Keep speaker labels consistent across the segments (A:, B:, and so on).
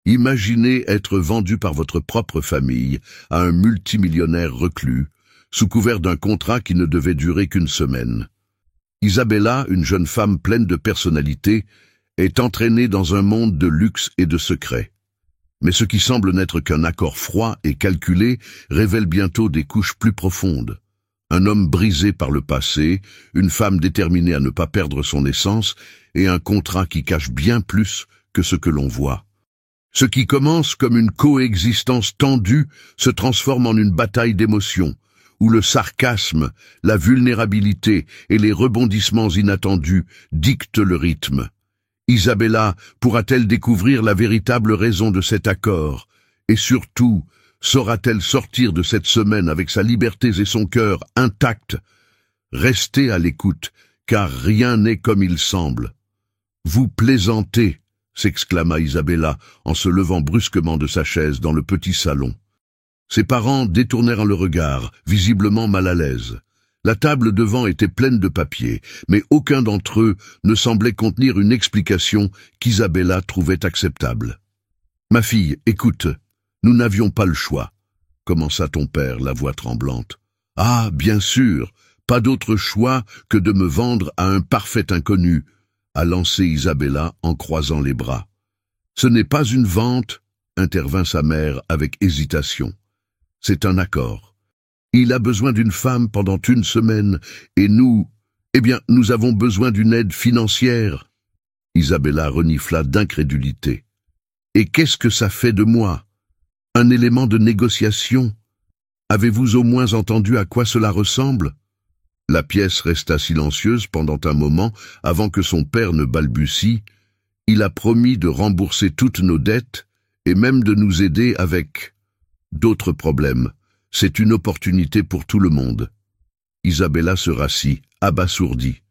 A: Imaginez être vendu par votre propre famille à un multimillionnaire reclus, sous couvert d'un contrat qui ne devait durer qu'une semaine. Isabella, une jeune femme pleine de personnalité, est entraînée dans un monde de luxe et de secrets. Mais ce qui semble n'être qu'un accord froid et calculé révèle bientôt des couches plus profondes. Un homme brisé par le passé, une femme déterminée à ne pas perdre son essence, et un contrat qui cache bien plus que ce que l'on voit. Ce qui commence comme une coexistence tendue se transforme en une bataille d'émotions, où le sarcasme, la vulnérabilité et les rebondissements inattendus dictent le rythme. Isabella pourra-t-elle découvrir la véritable raison de cet accord? Et surtout, saura-t-elle sortir de cette semaine avec sa liberté et son cœur intacts? Restez à l'écoute, car rien n'est comme il semble. Vous plaisantez, s'exclama Isabella en se levant brusquement de sa chaise dans le petit salon. Ses parents détournèrent le regard, visiblement mal à l'aise. La table devant était pleine de papiers, mais aucun d'entre eux ne semblait contenir une explication qu'Isabella trouvait acceptable. « Ma fille, écoute, nous n'avions pas le choix, » commença ton père, la voix tremblante. « Ah, bien sûr, pas d'autre choix que de me vendre à un parfait inconnu, » a lancé Isabella en croisant les bras. « Ce n'est pas une vente, » intervint sa mère avec hésitation. « C'est un accord. Il a besoin d'une femme pendant une semaine, et nous, nous avons besoin d'une aide financière. » Isabella renifla d'incrédulité. « Et qu'est-ce que ça fait de moi? Un élément de négociation? Avez-vous au moins entendu à quoi cela ressemble ?» La pièce resta silencieuse pendant un moment avant que son père ne balbutie. « Il a promis de rembourser toutes nos dettes et même de nous aider avec d'autres problèmes. C'est une opportunité pour tout le monde. » Isabella se rassit, abasourdie.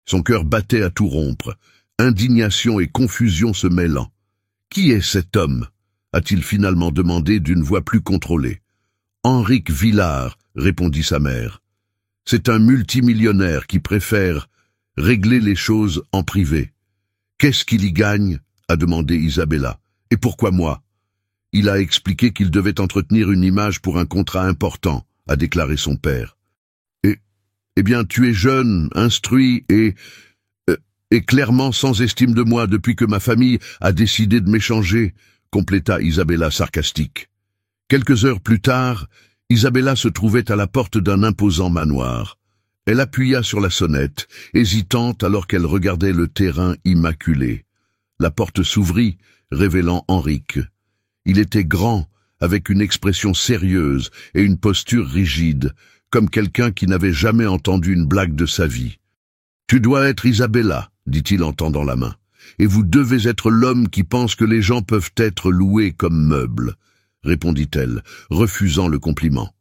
A: Son cœur battait à tout rompre, indignation et confusion se mêlant. « Qui est cet homme ?» a-t-il finalement demandé d'une voix plus contrôlée. « Henrique Villard », répondit sa mère. « C'est un multimillionnaire qui préfère régler les choses en privé. »« Qu'est-ce qu'il y gagne ?» a demandé Isabella. « Et pourquoi moi ?» Il a expliqué qu'il devait entretenir une image pour un contrat important, a déclaré son père. Tu es jeune, instruit et clairement sans estime de moi depuis que ma famille a décidé de m'échanger, compléta Isabella sarcastique. Quelques heures plus tard, Isabella se trouvait à la porte d'un imposant manoir. Elle appuya sur la sonnette, hésitante alors qu'elle regardait le terrain immaculé. La porte s'ouvrit, révélant Henrique. Il était grand, avec une expression sérieuse et une posture rigide, comme quelqu'un qui n'avait jamais entendu une blague de sa vie. « Tu dois être Isabella, » dit-il en tendant la main, « et vous devez être l'homme qui pense que les gens peuvent être loués comme meubles, » répondit-elle, refusant le compliment.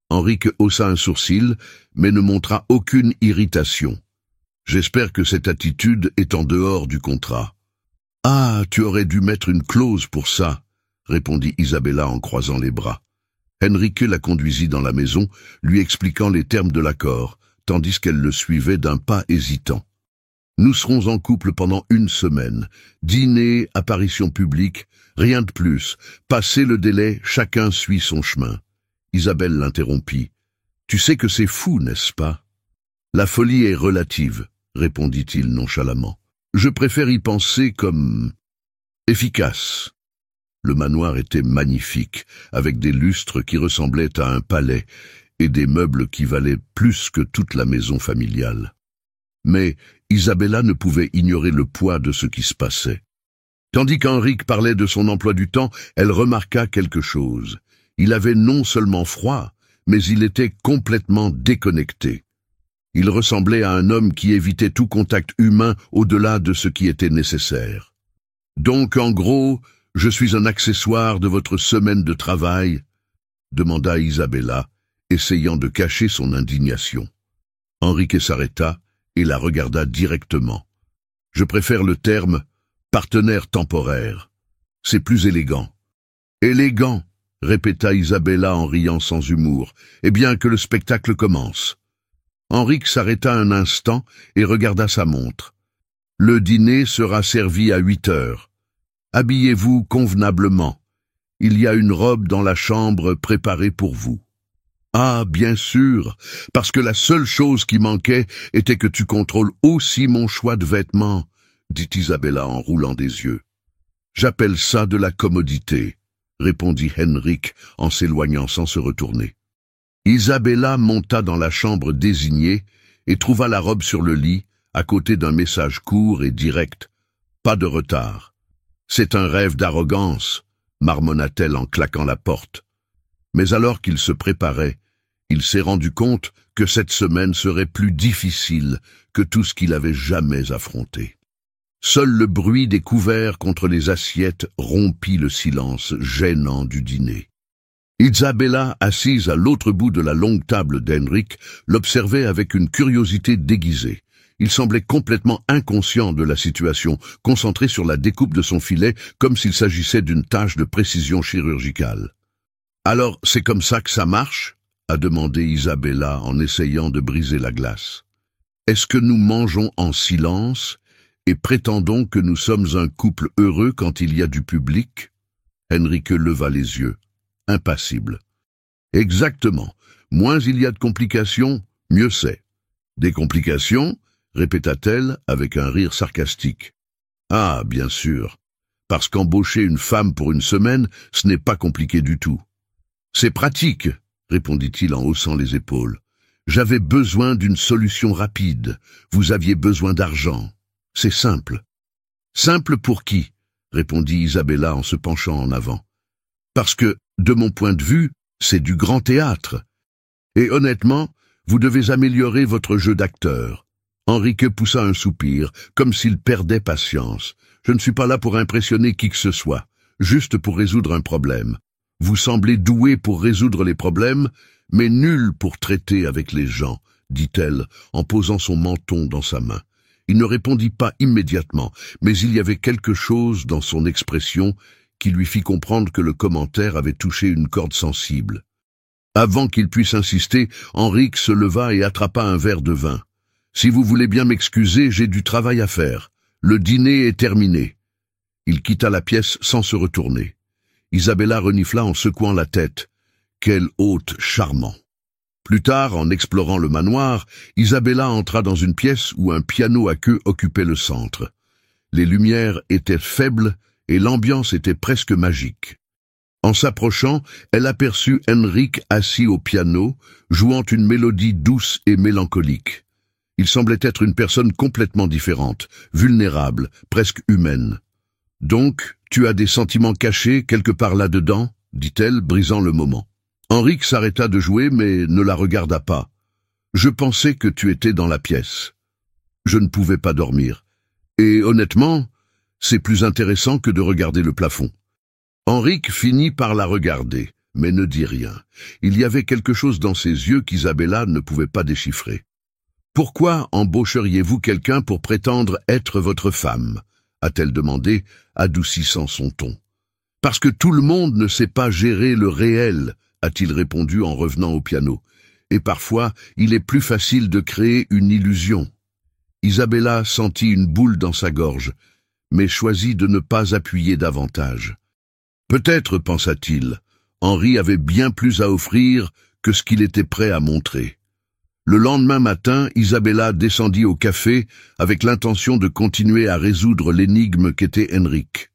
A: Henrique haussa un sourcil, mais ne montra aucune irritation. « J'espère que cette attitude est en dehors du contrat. »« Ah, tu aurais dû mettre une clause pour ça, » répondit Isabella en croisant les bras. Henrique la conduisit dans la maison, lui expliquant les termes de l'accord, tandis qu'elle le suivait d'un pas hésitant. « Nous serons en couple pendant une semaine. Dîner, apparition publique, rien de plus. Passé le délai, chacun suit son chemin. » Isabelle l'interrompit. « Tu sais que c'est fou, n'est-ce pas ?»« La folie est relative, » répondit-il nonchalamment. « Je préfère y penser comme efficace. » Le manoir était magnifique, avec des lustres qui ressemblaient à un palais et des meubles qui valaient plus que toute la maison familiale. Mais Isabella ne pouvait ignorer le poids de ce qui se passait. Tandis qu'Henrique parlait de son emploi du temps, elle remarqua quelque chose. Il avait non seulement froid, mais il était complètement déconnecté. Il ressemblait à un homme qui évitait tout contact humain au-delà de ce qui était nécessaire. « Donc, en gros, je suis un accessoire de votre semaine de travail ?» demanda Isabella, essayant de cacher son indignation. Henrique s'arrêta et la regarda directement. « Je préfère le terme « partenaire temporaire ». C'est plus élégant. »« Élégant !» répéta Isabella en riant sans humour. « Eh bien, que le spectacle commence. » Henrique s'arrêta un instant et regarda sa montre. « Le dîner sera servi à 8 heures. » Habillez-vous convenablement. Il y a une robe dans la chambre préparée pour vous. Ah, bien sûr, parce que la seule chose qui manquait était que tu contrôles aussi mon choix de vêtements, dit Isabella en roulant des yeux. J'appelle ça de la commodité, répondit Henrik en s'éloignant sans se retourner. Isabella monta dans la chambre désignée et trouva la robe sur le lit, à côté d'un message court et direct. Pas de retard. C'est un rêve d'arrogance, marmonna-t-elle en claquant la porte. Mais alors qu'il se préparait, il s'est rendu compte que cette semaine serait plus difficile que tout ce qu'il avait jamais affronté. Seul le bruit des couverts contre les assiettes rompit le silence gênant du dîner. Isabella, assise à l'autre bout de la longue table d'Henrik, l'observait avec une curiosité déguisée. Il semblait complètement inconscient de la situation, concentré sur la découpe de son filet comme s'il s'agissait d'une tâche de précision chirurgicale. « Alors, c'est comme ça que ça marche ?» a demandé Isabella en essayant de briser la glace. « Est-ce que nous mangeons en silence et prétendons que nous sommes un couple heureux quand il y a du public ?» Henrik leva les yeux, impassible. « Exactement. Moins il y a de complications, mieux c'est. »« Des complications ?» répéta-t-elle avec un rire sarcastique. « Ah, bien sûr. Parce qu'embaucher une femme pour une semaine, ce n'est pas compliqué du tout. »« C'est pratique, » répondit-il en haussant les épaules. « J'avais besoin d'une solution rapide. Vous aviez besoin d'argent. C'est simple. »« Simple pour qui ?» répondit Isabella en se penchant en avant. « Parce que, de mon point de vue, c'est du grand théâtre. Et honnêtement, vous devez améliorer votre jeu d'acteur. » Henrik poussa un soupir, comme s'il perdait patience. « Je ne suis pas là pour impressionner qui que ce soit, juste pour résoudre un problème. Vous semblez doué pour résoudre les problèmes, mais nul pour traiter avec les gens, dit-elle, en posant son menton dans sa main. Il ne répondit pas immédiatement, mais il y avait quelque chose dans son expression qui lui fit comprendre que le commentaire avait touché une corde sensible. Avant qu'il puisse insister, Henrik se leva et attrapa un verre de vin. « Si vous voulez bien m'excuser, j'ai du travail à faire. Le dîner est terminé. » Il quitta la pièce sans se retourner. Isabella renifla en secouant la tête. Quel hôte charmant! Plus tard, en explorant le manoir, Isabella entra dans une pièce où un piano à queue occupait le centre. Les lumières étaient faibles et l'ambiance était presque magique. En s'approchant, elle aperçut Henrik assis au piano, jouant une mélodie douce et mélancolique. Il semblait être une personne complètement différente, vulnérable, presque humaine. « Donc, tu as des sentiments cachés quelque part là-dedans ?» dit-elle, brisant le moment. Henrik s'arrêta de jouer, mais ne la regarda pas. « Je pensais que tu étais dans la pièce. Je ne pouvais pas dormir. Et honnêtement, c'est plus intéressant que de regarder le plafond. » Henrik finit par la regarder, mais ne dit rien. Il y avait quelque chose dans ses yeux qu'Isabella ne pouvait pas déchiffrer. « Pourquoi embaucheriez-vous quelqu'un pour prétendre être votre femme ?» a-t-elle demandé, adoucissant son ton. « Parce que tout le monde ne sait pas gérer le réel, » a-t-il répondu en revenant au piano. « Et parfois, il est plus facile de créer une illusion. » Isabella sentit une boule dans sa gorge, mais choisit de ne pas appuyer davantage. Peut-être, pensa-t-il, Henri avait bien plus à offrir que ce qu'il était prêt à montrer. Le lendemain matin, Isabella descendit au café avec l'intention de continuer à résoudre l'énigme qu'était Henrik.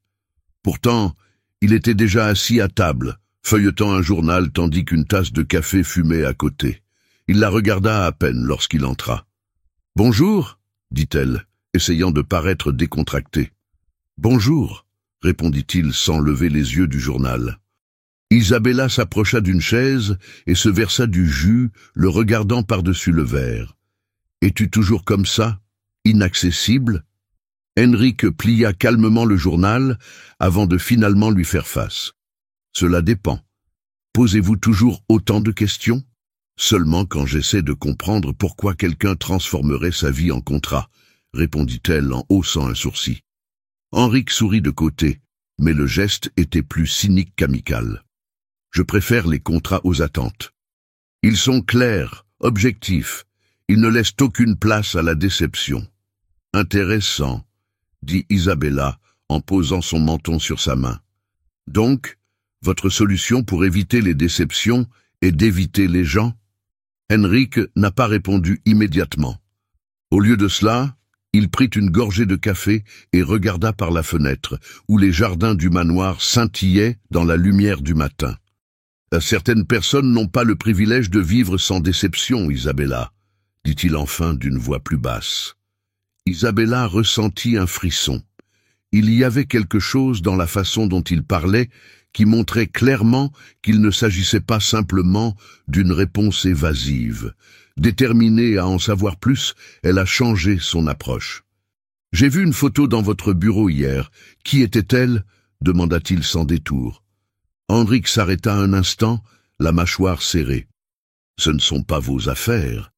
A: Pourtant, il était déjà assis à table, feuilletant un journal tandis qu'une tasse de café fumait à côté. Il la regarda à peine lorsqu'il entra. « Bonjour » dit-elle, essayant de paraître décontractée. « Bonjour » répondit-il sans lever les yeux du journal. Isabella s'approcha d'une chaise et se versa du jus, le regardant par-dessus le verre. « Es-tu toujours comme ça, inaccessible ?» Henrik plia calmement le journal avant de finalement lui faire face. « Cela dépend. Posez-vous toujours autant de questions ? Seulement quand j'essaie de comprendre pourquoi quelqu'un transformerait sa vie en contrat, » répondit-elle en haussant un sourcil. Henrik sourit de côté, mais le geste était plus cynique qu'amical. Je préfère les contrats aux attentes. Ils sont clairs, objectifs. Ils ne laissent aucune place à la déception. Intéressant, dit Isabella en posant son menton sur sa main. Donc, votre solution pour éviter les déceptions est d'éviter les gens? Henrik n'a pas répondu immédiatement. Au lieu de cela, il prit une gorgée de café et regarda par la fenêtre, où les jardins du manoir scintillaient dans la lumière du matin. Certaines personnes n'ont pas le privilège de vivre sans déception, Isabella, dit-il enfin d'une voix plus basse. Isabella ressentit un frisson. Il y avait quelque chose dans la façon dont il parlait qui montrait clairement qu'il ne s'agissait pas simplement d'une réponse évasive. Déterminée à en savoir plus, elle a changé son approche. « J'ai vu une photo dans votre bureau hier. Qui était-elle » demanda-t-il sans détour. Henrik s'arrêta un instant, la mâchoire serrée. « Ce ne sont pas vos affaires. »«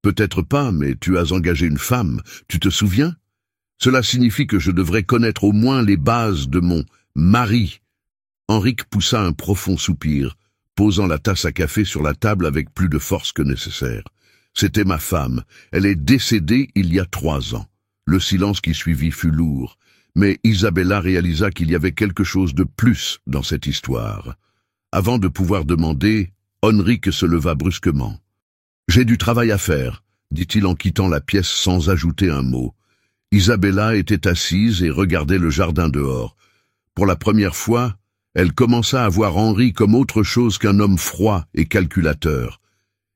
A: Peut-être pas, mais tu as engagé une femme, tu te souviens ? Cela signifie que je devrais connaître au moins les bases de mon mari. » Henrik poussa un profond soupir, posant la tasse à café sur la table avec plus de force que nécessaire. « C'était ma femme. Elle est décédée il y a 3 ans. » Le silence qui suivit fut lourd, mais Isabella réalisa qu'il y avait quelque chose de plus dans cette histoire. Avant de pouvoir demander, Henrik se leva brusquement. « J'ai du travail à faire, » dit-il en quittant la pièce sans ajouter un mot. Isabella était assise et regardait le jardin dehors. Pour la première fois, elle commença à voir Henri comme autre chose qu'un homme froid et calculateur.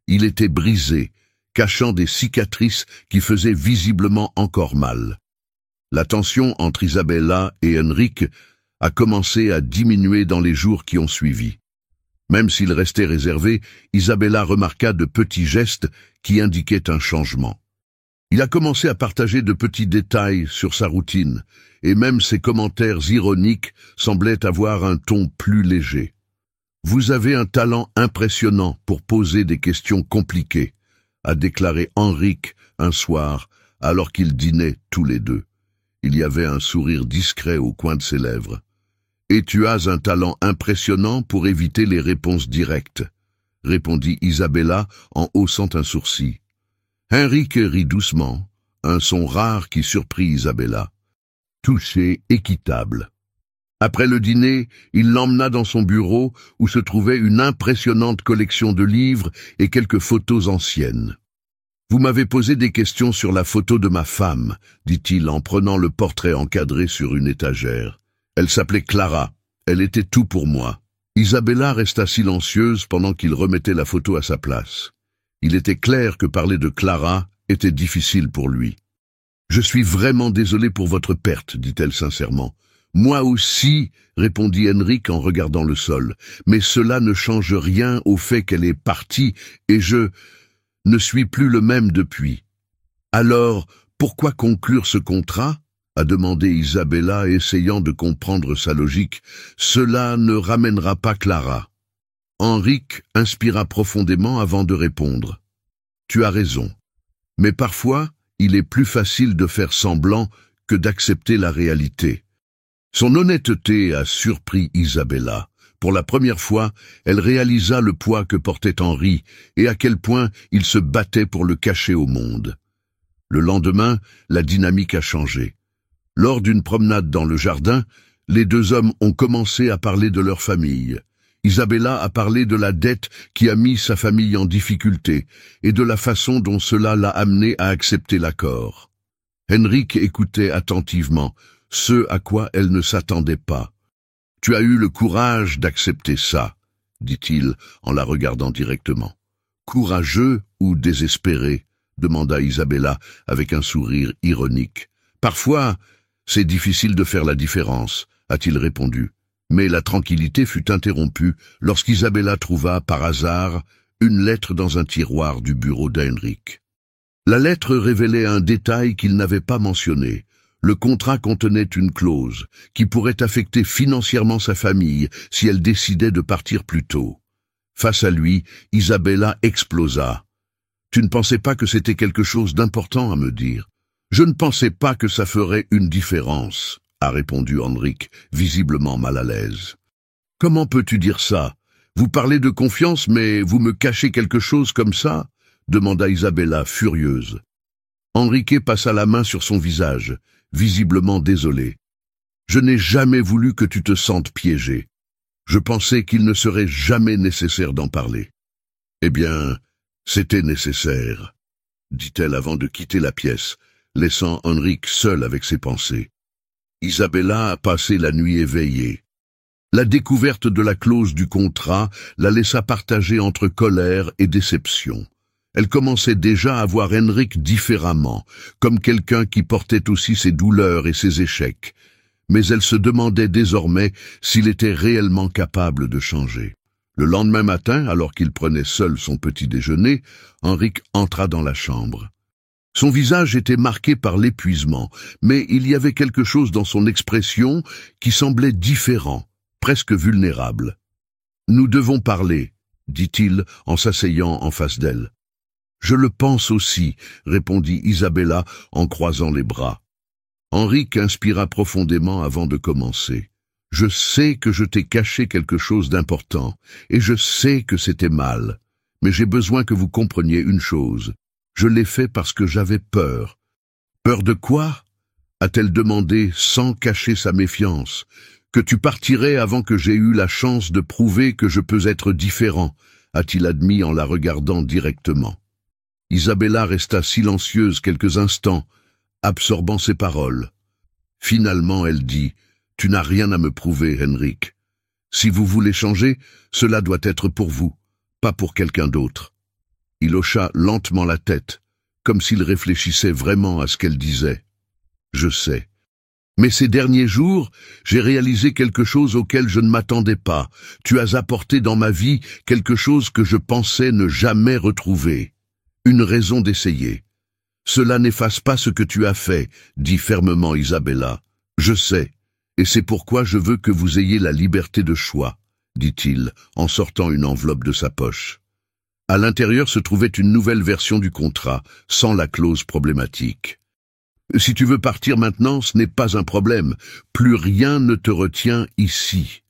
A: Il était brisé, cachant des cicatrices qui faisaient visiblement encore mal. La tension entre Isabella et Henrik a commencé à diminuer dans les jours qui ont suivi. Même s'il restait réservé, Isabella remarqua de petits gestes qui indiquaient un changement. Il a commencé à partager de petits détails sur sa routine, et même ses commentaires ironiques semblaient avoir un ton plus léger. « Vous avez un talent impressionnant pour poser des questions compliquées », a déclaré Henrik un soir, alors qu'ils dînaient tous les deux. Il y avait un sourire discret au coin de ses lèvres. « Et tu as un talent impressionnant pour éviter les réponses directes », répondit Isabella en haussant un sourcil. Henrik rit doucement, un son rare qui surprit Isabella. Touché, équitable. Après le dîner, il l'emmena dans son bureau où se trouvait une impressionnante collection de livres et quelques photos anciennes. « Vous m'avez posé des questions sur la photo de ma femme, » dit-il en prenant le portrait encadré sur une étagère. « Elle s'appelait Clara. Elle était tout pour moi. » Isabella resta silencieuse pendant qu'il remettait la photo à sa place. Il était clair que parler de Clara était difficile pour lui. « Je suis vraiment désolé pour votre perte, » dit-elle sincèrement. « Moi aussi, » répondit Henrik en regardant le sol, « mais cela ne change rien au fait qu'elle est partie et je ne suis plus le même depuis. »« Alors, pourquoi conclure ce contrat ?» a demandé Isabella, essayant de comprendre sa logique. « Cela ne ramènera pas Clara. » Henrik inspira profondément avant de répondre. « Tu as raison. Mais parfois, il est plus facile de faire semblant que d'accepter la réalité. » Son honnêteté a surpris Isabella. Pour la première fois, elle réalisa le poids que portait Henri et à quel point il se battait pour le cacher au monde. Le lendemain, la dynamique a changé. Lors d'une promenade dans le jardin, les deux hommes ont commencé à parler de leur famille. Isabella a parlé de la dette qui a mis sa famille en difficulté et de la façon dont cela l'a amené à accepter l'accord. Henrik écoutait attentivement, ce à quoi elle ne s'attendait pas. « Tu as eu le courage d'accepter ça, » dit-il en la regardant directement. « Courageux ou désespéré ?» demanda Isabella avec un sourire ironique. « Parfois, c'est difficile de faire la différence, » a-t-il répondu. Mais la tranquillité fut interrompue lorsqu'Isabella trouva, par hasard, une lettre dans un tiroir du bureau d'Henrik. La lettre révélait un détail qu'il n'avait pas mentionné. Le contrat contenait une clause qui pourrait affecter financièrement sa famille si elle décidait de partir plus tôt. Face à lui, Isabella explosa. « Tu ne pensais pas que c'était quelque chose d'important à me dire ? Je ne pensais pas que ça ferait une différence. » a répondu Henrik, visiblement mal à l'aise. « Comment peux-tu dire ça? Vous parlez de confiance, mais vous me cachez quelque chose comme ça ?» demanda Isabella, furieuse. Henrique passa la main sur son visage, visiblement désolé. Je n'ai jamais voulu que tu te sentes piégé. Je pensais qu'il ne serait jamais nécessaire d'en parler. Eh bien, c'était nécessaire, dit-elle avant de quitter la pièce, laissant Henrik seul avec ses pensées. Isabella a passé la nuit éveillée. La découverte de la clause du contrat la laissa partager entre colère et déception. Elle commençait déjà à voir Henrik différemment, comme quelqu'un qui portait aussi ses douleurs et ses échecs. Mais elle se demandait désormais s'il était réellement capable de changer. Le lendemain matin, alors qu'il prenait seul son petit déjeuner, Henrik entra dans la chambre. Son visage était marqué par l'épuisement, mais il y avait quelque chose dans son expression qui semblait différent, presque vulnérable. « Nous devons parler, » dit-il en s'asseyant en face d'elle. « Je le pense aussi, » répondit Isabella en croisant les bras. Henrik inspira profondément avant de commencer. « Je sais que je t'ai caché quelque chose d'important, et je sais que c'était mal, mais j'ai besoin que vous compreniez une chose. Je l'ai fait parce que j'avais peur. »« Peur de quoi ?» a-t-elle demandé sans cacher sa méfiance. « Que tu partirais avant que j'aie eu la chance de prouver que je peux être différent, » a-t-il admis en la regardant directement. Isabella resta silencieuse quelques instants, absorbant ses paroles. Finalement, elle dit « Tu n'as rien à me prouver, Henrik. Si vous voulez changer, cela doit être pour vous, pas pour quelqu'un d'autre. » Il hocha lentement la tête, comme s'il réfléchissait vraiment à ce qu'elle disait. « Je sais. Mais ces derniers jours, j'ai réalisé quelque chose auquel je ne m'attendais pas. Tu as apporté dans ma vie quelque chose que je pensais ne jamais retrouver. Une raison d'essayer. Cela n'efface pas ce que tu as fait, dit fermement Isabella. Je sais, et c'est pourquoi je veux que vous ayez la liberté de choix, dit-il, en sortant une enveloppe de sa poche. À l'intérieur se trouvait une nouvelle version du contrat, sans la clause problématique. Si tu veux partir maintenant, ce n'est pas un problème. Plus rien ne te retient ici.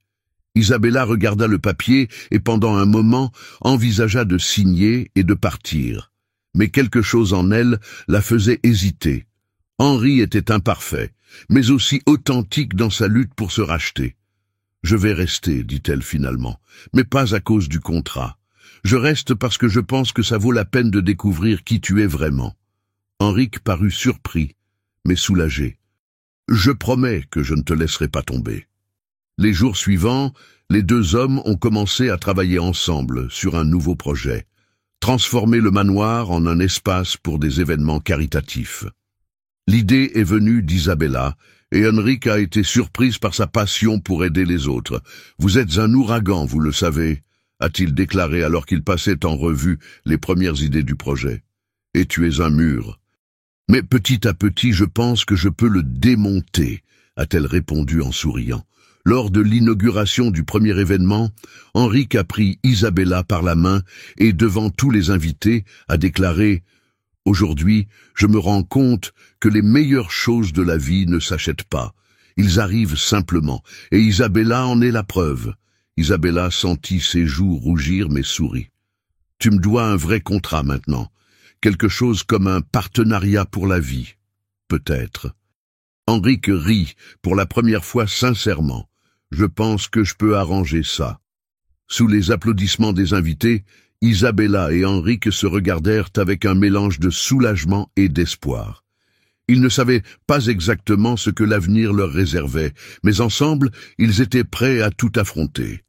A: Isabella regarda le papier et pendant un moment envisagea de signer et de partir. Mais quelque chose en elle la faisait hésiter. Henri était imparfait, mais aussi authentique dans sa lutte pour se racheter. « Je vais rester, dit-elle finalement, mais pas à cause du contrat. Je reste parce que je pense que ça vaut la peine de découvrir qui tu es vraiment. » Henrik parut surpris, mais soulagé. « Je promets que je ne te laisserai pas tomber. » Les jours suivants, les deux hommes ont commencé à travailler ensemble sur un nouveau projet. Transformer le manoir en un espace pour des événements caritatifs. L'idée est venue d'Isabella, et Henrik a été surprise par sa passion pour aider les autres. « Vous êtes un ouragan, vous le savez », a-t-il déclaré alors qu'il passait en revue les premières idées du projet. « Et tu es un mur. » « Mais petit à petit, je pense que je peux le démonter, » a-t-elle répondu en souriant. Lors de l'inauguration du premier événement, Henrik a pris Isabella par la main et, devant tous les invités, a déclaré « Aujourd'hui, je me rends compte que les meilleures choses de la vie ne s'achètent pas. Ils arrivent simplement, et Isabella en est la preuve. » Isabella sentit ses joues rougir mais sourit. « Tu me dois un vrai contrat maintenant. Quelque chose comme un partenariat pour la vie. Peut-être. » Henrik rit, pour la première fois sincèrement. « Je pense que je peux arranger ça. » Sous les applaudissements des invités, Isabella et Henrik se regardèrent avec un mélange de soulagement et d'espoir. Ils ne savaient pas exactement ce que l'avenir leur réservait, mais ensemble, ils étaient prêts à tout affronter.